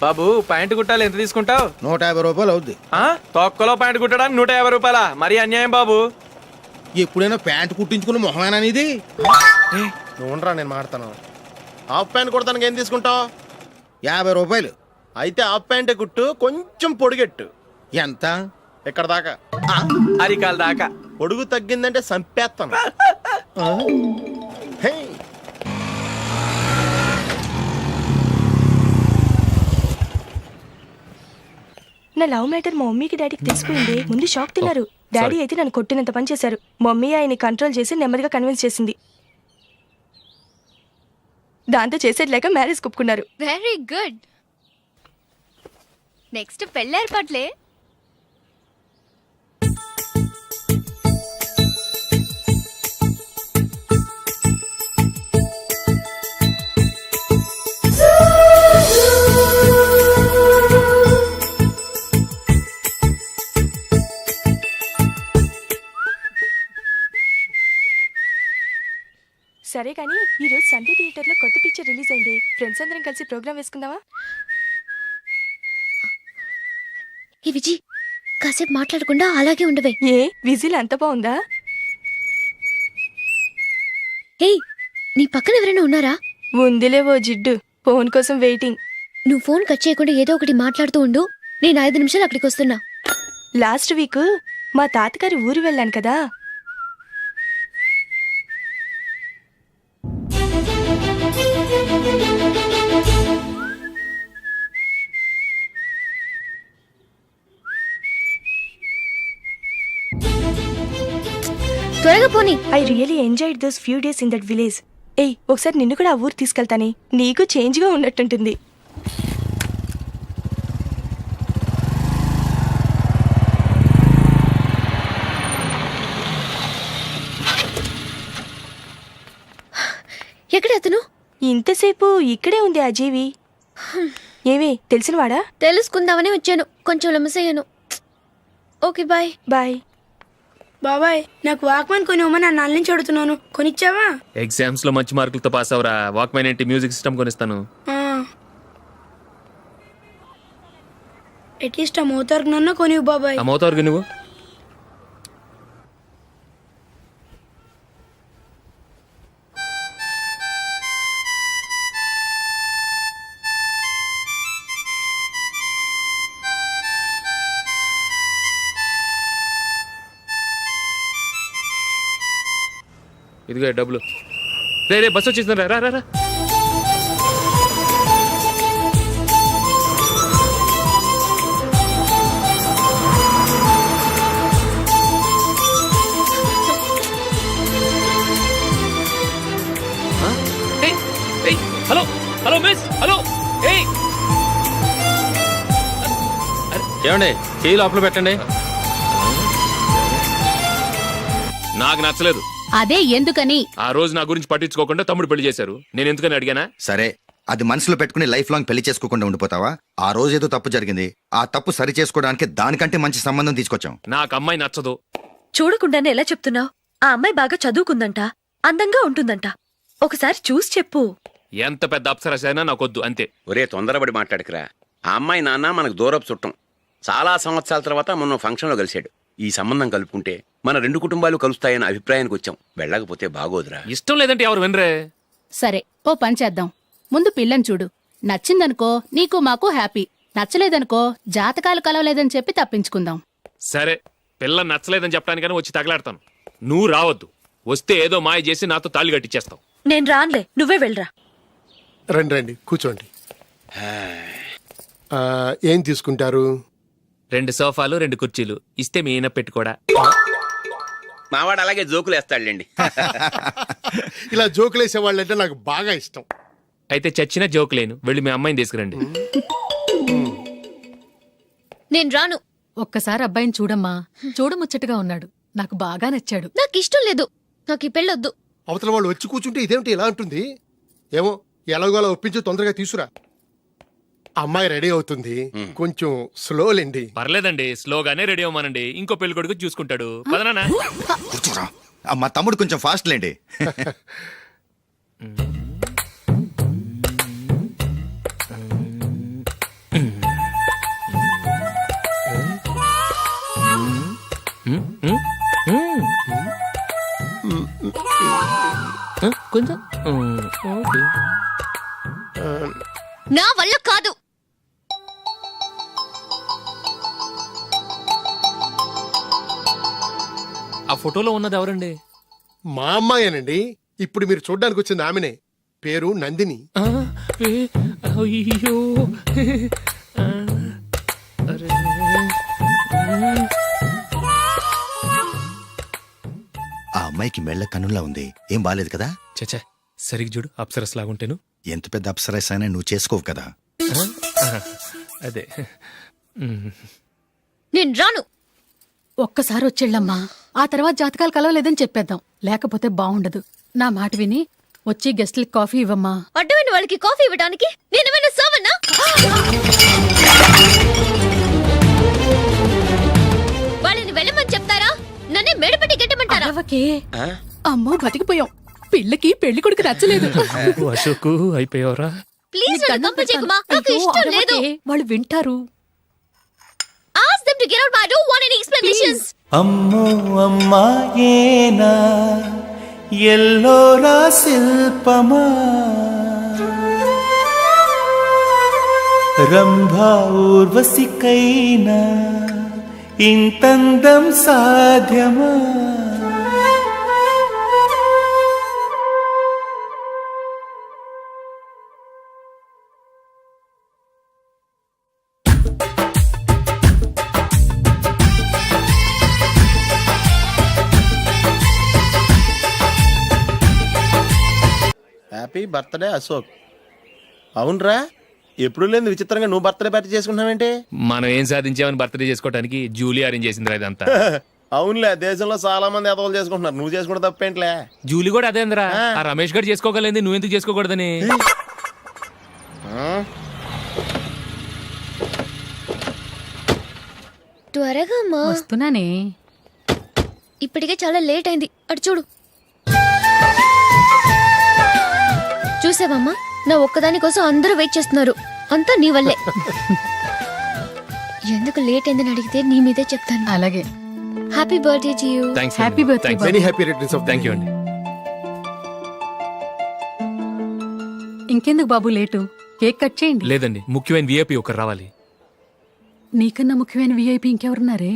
బాబు pant కుట్టాలి ఎంత తీసుకుంటావు? 150 రూపాయలు అవుద్ది. తొక్కలో ప్యాంటు కుట్టడానికి 150 రూపాయల? మరి అన్యాయం బాబు. ఎప్పుడైనా ప్యాంటు కుట్టించుకున్న మొహమేనా ఇది? నువ్వు ఉండరా, నేను మాడతాను. హాఫ్ ప్యాంట్ కుడతానికి ఏం తీసుకుంటావు? 50 రూపాయలు. అయితే హాఫ్ ప్యాంటే కుట్టు, కొంచెం పొడిగెట్టు. ఎంత? ఇక్కడ దాకా, అరికాల దాకా. పొడుగు తగ్గిందంటే సంపేస్తాను. హే, నా లవ్ మ్యాటర్ మా మమ్మీకి డాడీకి తెలిసిపోయింది. ముందు షాక్ తిన్నారు. డాడీ అయితే నన్ను కొట్టినంత పని చేశారు. మమ్మీ ఆయన్ని కంట్రోల్ చేసి నెమ్మదిగా కన్విన్స్ చేసింది. దాంతో చేసేది లేక మ్యారేజ్ ఒప్పుకున్నారు. Very good. నెక్స్ట్ పెళ్లి ఏర్పాట్లే. సరే కానీ ఈ రోజు సండే థియేటర్ లో కొత్త పిక్చర్ రిలీజ్ అయింది. ఫ్రెండ్స్ అందరం కలిసి ప్రోగ్రామ్ వేసుకుందామా? ఈ విజి కాసేపు మాట్లాడకుండా అలాగే ఉండవే. ఏ విజిల్ అంత బాగుందా? హే, నీ పక్కన ఎవరైనా ఉన్నారా? ఉందిలే ఓ జిడ్డు. ఫోన్ కోసం వెయిటింగ్. నువ్వు ఫోన్ కట్ చేయకుండా ఏదో ఒకటి మాట్లాడుతూ ఉండు. నేను 5 నిమిషాలు అక్కడికి వస్తున్నా. లాస్ట్ వీక్ మా తాతగారి ఊరు వెళ్ళాను కదా. త్వరగా పోనీ. I really enjoyed those few days in that village. ఏయ్, ఒకసారి నిన్ను కూడా ఆ ఊరు తీసుకెళ్తానే. నీకు చేంజ్ గా ఉన్నట్టుంటుంది. ఎక్కడ అతను? ఇంతసేపు ఇక్కడే ఉంది ఆ జీవి. ఏవే తెలిసినవాడా? తెలుసుకుందామని వచ్చాను. కొంచెం లెమసయ్యాను. Okay bye. బాయ్. బాబాయ్, నాకు వాక్మాన్ కొనివ్వమని నా నాన్న నుంచి అడుగుతున్నాను. కొనిచ్చావా? ఎగ్జామ్స్ లో మంచి మార్కులతో పాస్ అవరా. వాక్మెన్ ఏంటి, మ్యూజిక్ సిస్టమ్ కొనిస్తాను. అట్లీస్ట్ ఆ మోతార్కు నన్ను కొనివ్వు బాబాయ్. అమ్మవుతావు నువ్వు. ఇదిగో డబ్బులు. రే బస్సు వచ్చేసింది, రా రా రా. Hello hello miss, hello. ఏమండి, కీ లోపల పెట్టండి. నాకు నచ్చలేదు. అదే ఎందుకని? ఆ రోజు నా గురించి పట్టించుకోకుండా తమ్ముడు పెళ్లి చేశారు. నేను ఎందుకని అడిగానా? సరే, అది మనసులో పెట్టుకుని లైఫ్ లాంగ్ పెళ్లి చేసుకోకుండా ఉండిపోతావా? ఆ రోజు ఏదో తప్పు జరిగింది. ఆ తప్పు సరి చేసుకోవడానికి దానికంటే మంచి సంబంధం తీసుకొచ్చాం. నాకు అమ్మాయి నచ్చదు. చూడకుండానే ఎలా చెప్తున్నావు? ఆ అమ్మాయి బాగా చదువుకుందంట, అందంగా ఉంటుందంట. ఒకసారి చూసి చెప్పు. ఎంత పెద్ద అప్సరసైనా నాకొద్దు, అంతే. ఒరే, తొందరపడి మాట్లాడకురా. ఆ అమ్మాయి నాన్న మనకు దూరపు చుట్టం. చాలా సంవత్సరాల తర్వాత మొన్న ఫంక్షన్లో కలిశాడు. ఈ సంబంధం కలుపుకుంటే మన 2 కుటుంబాలు కలుస్తాయన్న అభిప్రాయానికి వచ్చాం. వెళ్ళకపోతే బాగోదురా. ఇష్టం లేదంటే ఎవరు వినరే. సరే, ఓ పని చేద్దాం. ముందు పిల్లని చూడు. నచ్చిందనుకో నీకు మాకు హ్యాపీ. నచ్చలేదనుకో జాతకాలు కలవలేదని చెప్పి తప్పించుకుందాం. సరే, పిల్ల నచ్చలేదని చెప్పడానికని వచ్చి తగలాడతాను. నువ్వు రావద్దు. వస్తే ఏదో మాయ చేసి నాతో తాళి కట్టించేస్తావు. నేను రాన్లే, నువ్వే వెళ్ళరా. రండి రండి, కూర్చోండి. ఏం తీసుకుంటారు? 2 సోఫాలు 2 కుర్చీలు ఇస్తే మీ ఈయన పెట్టుకోడా. మావాడు అలాగే జోకులు వేస్తాడులేండి. ఇలా జోకులేసే వాళ్ళంటే నాకు బాగా ఇష్టం. అయితే చచ్చిన జోక్ లేను. వెళ్ళి మీ అమ్మాయిని తీసుకురండి. నేను రాను. ఒక్కసారి అబ్బాయిని చూడమ్మా. చూడముచ్చటగా ఉన్నాడు. నాకు బాగా నచ్చాడు. నాకు ఇష్టం లేదు. నాకు ఈ పెళ్ళొద్దు. అవతల వాళ్ళు వచ్చి కూర్చుంటే ఇదేమిటి ఇలా ఉంటుంది? ఏమో, ఎలాగోలా ఒప్పించి తొందరగా తీసుకురా. అమ్మాయి రెడీ అవుతుంది, కొంచెం స్లో లేండి. పర్లేదండి, స్లోగానే రెడీ అవ్వమానండి. ఇంకో పెళ్లి కొడుకు చూసుకుంటాడు. పదనా. కూర్చోరా. మా తమ్ముడు కొంచెం ఫాస్ట్ లేండి. కొంచెం ఓకే. నా వల్ల కాదు. ఆ ఫోటోలో ఉన్నది ఎవరండి? మా అమ్మాయేనండి. ఇప్పుడు మీరు చూడ్డానికి వచ్చింది ఆమెనే. పేరు నందిని. ఆ, అయ్యో అరే. ఆ అమ్మాయికి మెళ్ళ కన్నులా ఉంది. ఏం బాలేదు కదా? చచ్చా, సరిగ్గా చూడు, అప్సరస్ లాగుంటేను. ఎంత పెద్ద అప్సరస్ అయినా నువ్వు చేసుకోవు కదా. అదే. నేను రాను. ఒక్కసారి వచ్చేళ్ళమ్మా, ఆ తర్వాత జాతకాలు కలవలేదని చెప్పేద్దాం, లేకపోతే బాగుండదు. నా మాట విని వచ్చి గెస్ట్లకి కాఫీ ఇవ్వమ్మా. అడ్డమైన వాళ్ళకి కాఫీ ఇవ్వడానికి నేనేమైనా సోమన్నా? వాళ్ళని వెళ్ళమని చెప్తారా? నన్నే మేడపట్టి గెట్టమంటారా? అరవకే. అమ్మో బతికిపోయాం. పిల్లకి పెళ్లి కొడుకు నచ్చలేదు. అశోకు అయిపోయావరా? ప్లీజ్ నన్ను కంపు చేయకుమా. నాకు అయ్యో, ఇష్టం లేదు. అరవకే. వాళ్ళు వింటారు. Ask them to get out. I don't want any explanations. అమ్మో అమ్మాయేనా ఎల్లోరా శిల్పమా రంభా ఊర్వశికైనా ఇంతందం సాధ్యమా? Happy birthday Ashok. అవునరా, ఎప్పుడు లేదు విచిత్రంగా నువ్వు బర్త్డే పార్టీ చేసుకుంటున్నావేంటి? మనం ఏం సాధించామని బర్త్డే చేసుకోవడానికి జూలీ అరేంజ్ చేసిందిరా ఇదంతా. అవునులే, దేశంలో చాలా మంది ఎదవలు చేసుకుంటున్నారు, నువ్వు చేసుకుంటే తప్పేంట్లే. జూలీ కూడా అదేంద్రా. ఆ రమేష్ గారు చేసుకోగలేదు, నువ్వు ఎందుకు చేసుకోకూడదని. త్వరగా అమ్మా. వస్తున్నానే. ఇప్పటికే చాలా లేట్ అయింది. అటు చూడు. చూసావమ్మా, నా ఒక్కదాని కోసం అందరూ వెయిట్ చేస్తున్నారు. అంతా నీ వల్లే. ఎందుకు లేట్ అయిందని అడిగితే నీ మీదే చెప్తాను. అలాగే. Happy birthday to you. Thanks. Happy birthday. Very happy returns of thank you అండి. ఇంకెందుకు బాబు లేటు? కేక్ కట్ చేయండి. లేదండి, ముఖ్యమైన విఐపి ఒకరు రావాలి. నీకన్నా ముఖ్యమైన విఐపి ఇంకెవరున్నారే?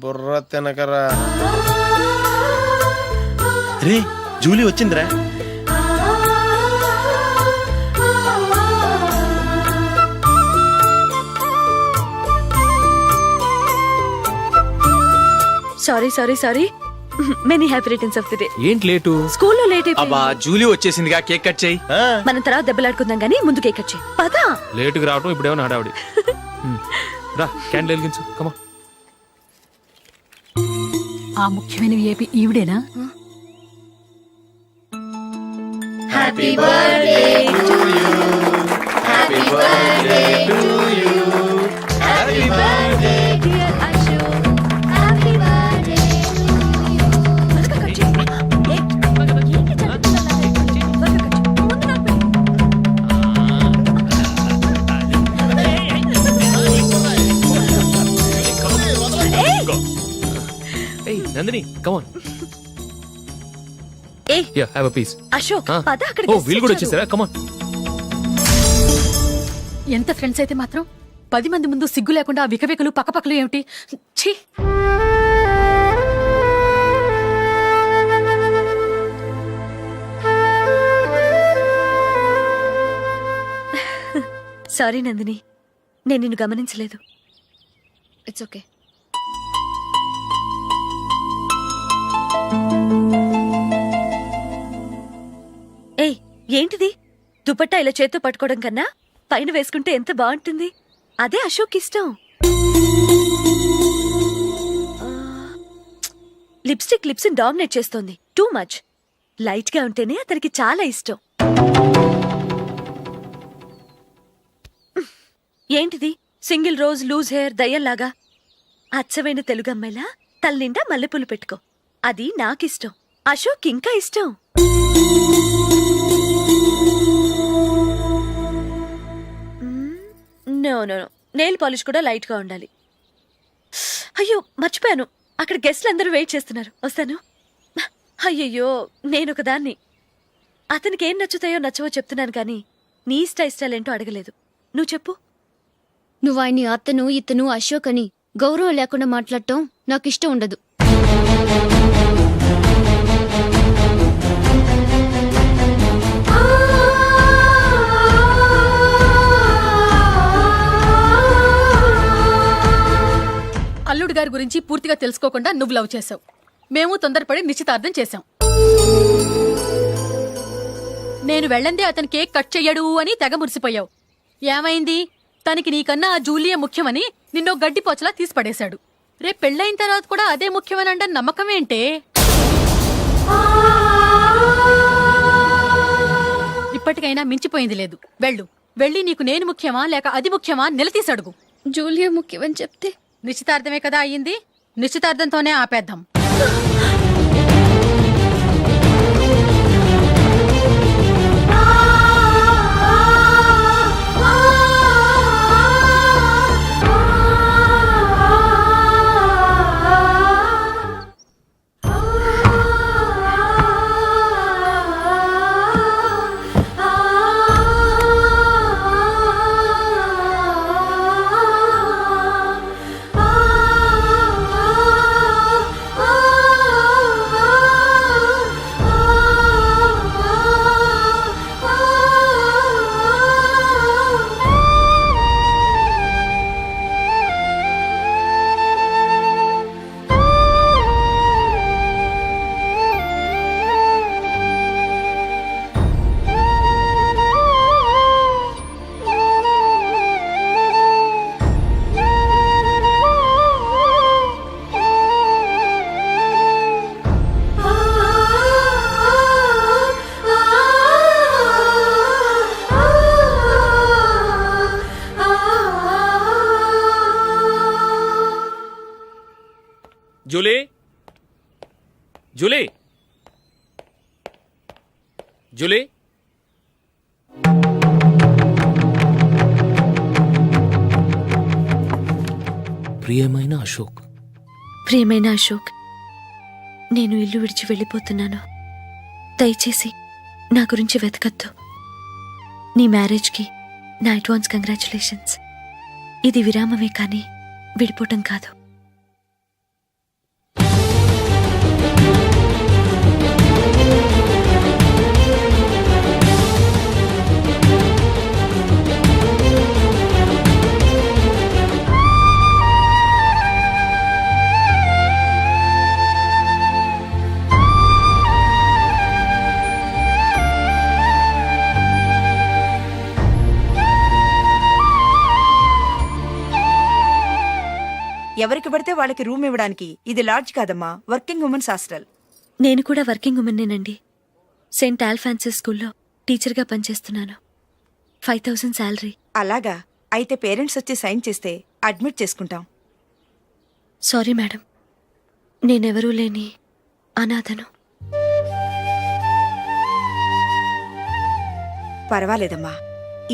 బుర్ర తినకరా. రే జూలీ వచ్చిందిరా. Sorry many happy returns of the day. ఏంటి లేటు? స్కూల్లో లేట్ అబ్బా, జూలీ వచ్చేసిందిగా, కేక్ కట్ చేయి. మనం తర్వాత దెబ్బలాడుకుందాం గానీ ముందు కేక్ కట్ చేయి. పదా. లేటుగా రావటం ఇప్పుడేమో నాడావిడి. రా, క్యాండిల్ వెలిగించు. కమా. ఆ ముఖ్యమైన విఐపి ఈవిడేనా? Happy birthday to you. Happy birthday to you. Happy birthday dear Ashok. Happy birthday to you. త్వరగా కట్ చేయి. ఏంటి జరుగుతుందా? త్వరగా కట్ చేయి. ముందు నాకు పెట్టు. ఏయ్ నందిని, కమ్ ఆన్. ఏయ్ యా, హావ్ ఎ పీస్. అశోక్, పద అక్కడికి. ఓ, వీళ్ళు కూడా వచ్చేసారా? Come on. ఎంత ఫ్రెండ్స్ అయితే మాత్రం 10 మంది ముందు సిగ్గు లేకుండా ఆ వికవికలు పక్కపక్కలు ఏమిటి? ఛీ. సారీ నందిని, నేను నిన్ను గమనించలేదు. It's okay. ఏయ్, ఏంటిది? దుపట్టా ఇలా చేత్తో పట్టుకోవడం కన్నా పైన వేసుకుంటే ఎంత బాగుంటుంది. అదే అశోక్ ఇష్టం. లిప్స్టిక్ లిప్స్ డామినేట్ చేస్తోంది. Too much. లైట్ గా ఉంటేనే అతనికి చాలా ఇష్టం. ఏంటిది? సింగిల్ రోజ్ లూజ్ హెయిర్ దయ్యంలాగా. అచ్చమైన తెలుగు అమ్మాయిలా తల్లిండా మల్లెపూలు పెట్టుకో. అది నాకిష్టం. అశోక్ ఇంకా ఇష్టం. నో నో నెయిల్ పాలిష్ కూడా లైట్ గా ఉండాలి. అయ్యో మర్చిపోయాను, అక్కడ గెస్ట్లు అందరూ వెయిట్ చేస్తున్నారు. వస్తాను. అయ్యయ్యో నేను ఒకదాన్ని. అతనికి ఏం నచ్చుతాయో నచ్చవో చెప్తున్నాను కానీ నీ ఇష్టాలేంటో అడగలేదు. నువ్వు చెప్పు. నువ్వు ఆయన్ని అతను ఇతను అశోక్ అని గౌరవం లేకుండా మాట్లాడటం నాకు ఇష్టం ఉండదు. అల్లుడు గారి గురించి పూర్తిగా తెలుసుకోకుండా నువ్వు లవ్ చేసావు. మేము తొందరపడి నిశ్చితార్థం చేశాం. నేను వెళ్ళందే అతని కేక్ కట్ చెయ్యడు అని తెగ మురిసిపోయావు. ఏమైంది? తనకి నీకన్నా ఆ జూలియే ముఖ్యమని నిన్నో గడ్డిపోచలా తీసిపడేశాడు. రేపు పెళ్ళైన తర్వాత కూడా అదే ముఖ్యమని అంటే నమ్మకం ఏంటే? ఇప్పటికైనా మించిపోయింది లేదు. వెళ్ళి నీకు నేను ముఖ్యమా లేక అది ముఖ్యమా నిలదీసడుగు. జూలియా ముఖ్యమని చెప్తే నిశ్చితార్థమే కదా అయ్యింది. నిశ్చితార్థంతోనే ఆపేద్దాం. Julie, Julie, Julie. ప్రియమైన అశోక్, ప్రియమైన అశోక్, నేను ఇల్లు విడిచి వెళ్ళిపోతున్నాను. దయచేసి నా గురించి వెతకద్దు. నీ మ్యారేజ్కి నా అడ్వాన్స్ కంగ్రాచులేషన్స్. ఇది విరామమే కానీ విడిపోవటం కాదు. ఎవరికి పడితే వాళ్ళకి రూమ్ ఇవ్వడానికి ఇది లాడ్జ్ కాదమ్మా, వర్కింగ్ ఉమెన్స్ హాస్టల్. నేను కూడా వర్కింగ్ ఉమెన్నేనండి. సెయింట్ ఆల్ఫాన్సెస్ స్కూల్లో టీచర్గా పనిచేస్తున్నాను. 5000 శాలరీ. అలాగా? అయితే పేరెంట్స్ వచ్చి సైన్ చేస్తే అడ్మిట్ చేసుకుంటాం. సారీ మేడం, నేనెవరూ లేని అనాథను. పర్వాలేదమ్మా,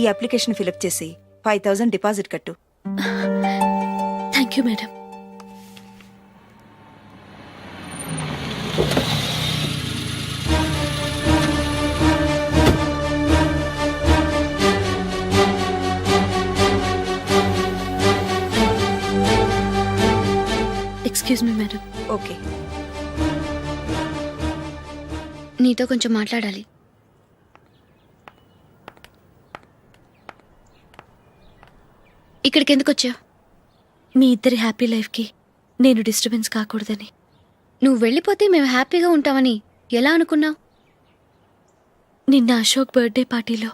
ఈ అప్లికేషన్ ఫిలప్ చేసి 5000 డిపాజిట్ కట్టు. Thank you madam. Excuse me madam. Okay. నీతో కొంచెం మాట్లాడాలి. ఇక్కడికి ఎందుకు వచ్చావు? మీ ఇద్దరి హ్యాపీ లైఫ్కి నేను డిస్టర్బెన్స్ కాకూడదని. నువ్వు వెళ్ళిపోతే మేము హ్యాపీగా ఉంటామని ఎలా అనుకున్నావు? నిన్న అశోక్ బర్త్డే పార్టీలో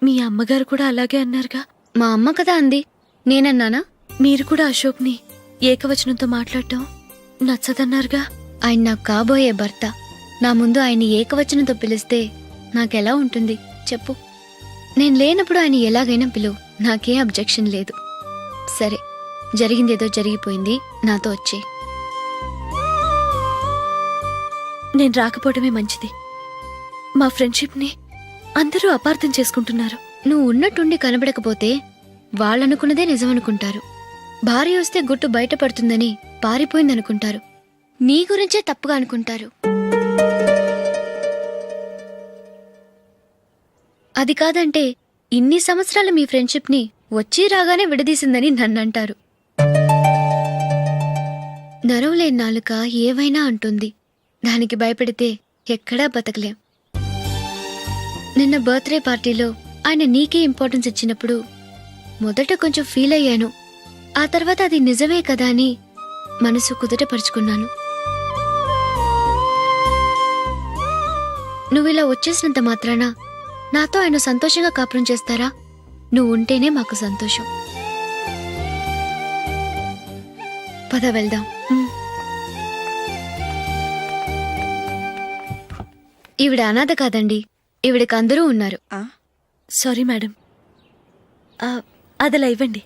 మీ అమ్మగారు కూడా అలాగే అన్నారుగా. మా అమ్మ కదా అంది, నేనన్నానా? మీరు కూడా అశోక్ని ఏకవచనంతో మాట్లాడటం నచ్చదన్నారుగా. ఆయన నాకు కాబోయే భర్త. నా ముందు ఆయన్ని ఏకవచనంతో పిలిస్తే నాకెలా ఉంటుంది చెప్పు? నేను లేనప్పుడు ఆయన ఎలాగైనా పిలువు, నాకేం అబ్జెక్షన్ లేదు. సరే, జరిగిందేదో జరిగిపోయింది, నాతో వచ్చే. నేను రాకపోవడమే మంచిది. మా ఫ్రెండ్షిప్ని అందరూ అపార్థం చేసుకుంటున్నారు. నువ్వు ఉన్నట్టుండి కనబడకపోతే వాళ్ళనుకున్నదే నిజమనుకుంటారు. భార్య వస్తే గుట్టు బయటపడుతుందని పారిపోయిందనుకుంటారు. నీ గురించే తప్పుగా అనుకుంటారు. అది కాదంటే ఇన్ని సంవత్సరాల మీ ఫ్రెండ్షిప్ ని వచ్చి రాగానే విడదీసిందని నన్నంటారు. నరవలేని నాలుక ఏవైనా అంటుంది. దానికి భయపడితే ఎక్కడా బతకలేం. నిన్న బర్త్డే పార్టీలో ఆయన నీకే ఇంపార్టెన్స్ ఇచ్చినప్పుడు మొదట కొంచెం ఫీల్ అయ్యాను. ఆ తర్వాత అది నిజమే కదా అని మనసు కుదుటపరుచుకున్నాను. నువ్విలా వచ్చేసినంత మాత్రాన నాతో ఆయన సంతోషంగా కాపురం చేస్తారా? నువ్వు ఉంటేనే మాకు సంతోషం. పద వెళ్దాం. ఈవిడ అనాథ కాదండి, ఈవిడకి అందరూ ఉన్నారు. సారీ మేడం, అదలా ఇవ్వండి.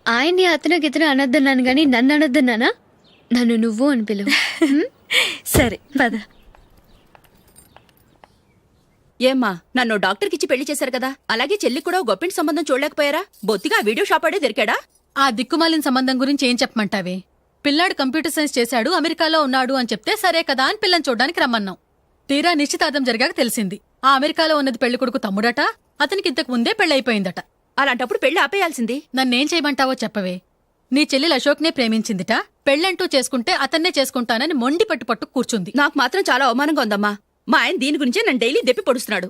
ఆయన్ని అతను గితను అనొద్దన్నాను గాని నన్ను అనొద్దన్నానా? నన్ను నువ్వు అని పిలువు. సరే పద. ఏమ్మా, నన్ను డాక్టర్కి ఇచ్చి పెళ్లి చేశారు కదా, అలాగే చెల్లి కూడా గొప్పింటి సంబంధం చూడలేకపోయారా? బొత్తిగా ఆ వీడియో షాప్ ఆడే దొరికాడా? ఆ దిక్కుమాలిన సంబంధం గురించి ఏం చెప్పమంటావే? పిల్లాడు కంప్యూటర్ సైన్స్ చేశాడు, అమెరికాలో ఉన్నాడు అని చెప్తే సరే కదా అని పిల్లని చూడడానికి రమ్మన్నాం. తీరా నిశ్చితార్థం జరిగాక తెలిసింది ఆ అమెరికాలో ఉన్నది పెళ్లి కొడుకు తమ్ముడట, అతనికి ఇంతకు ముందే పెళ్లయిపోయిందట. అలాంటప్పుడు పెళ్లి ఆపేయాల్సింది. నన్నేం చేయమంటావో చెప్పవే. నీ చెల్లెలు అశోక్నే ప్రేమించిందిట, పెళ్ళంటూ చేసుకుంటే అతన్నే చేసుకుంటానని మొండి పట్టు కూర్చుంది. నాకు మాత్రం చాలా అవమానంగా ఉందమ్మా. మా ఆయన దీని గురించే నన్ను డైలీ దెప్పి పొడుస్తున్నాడు.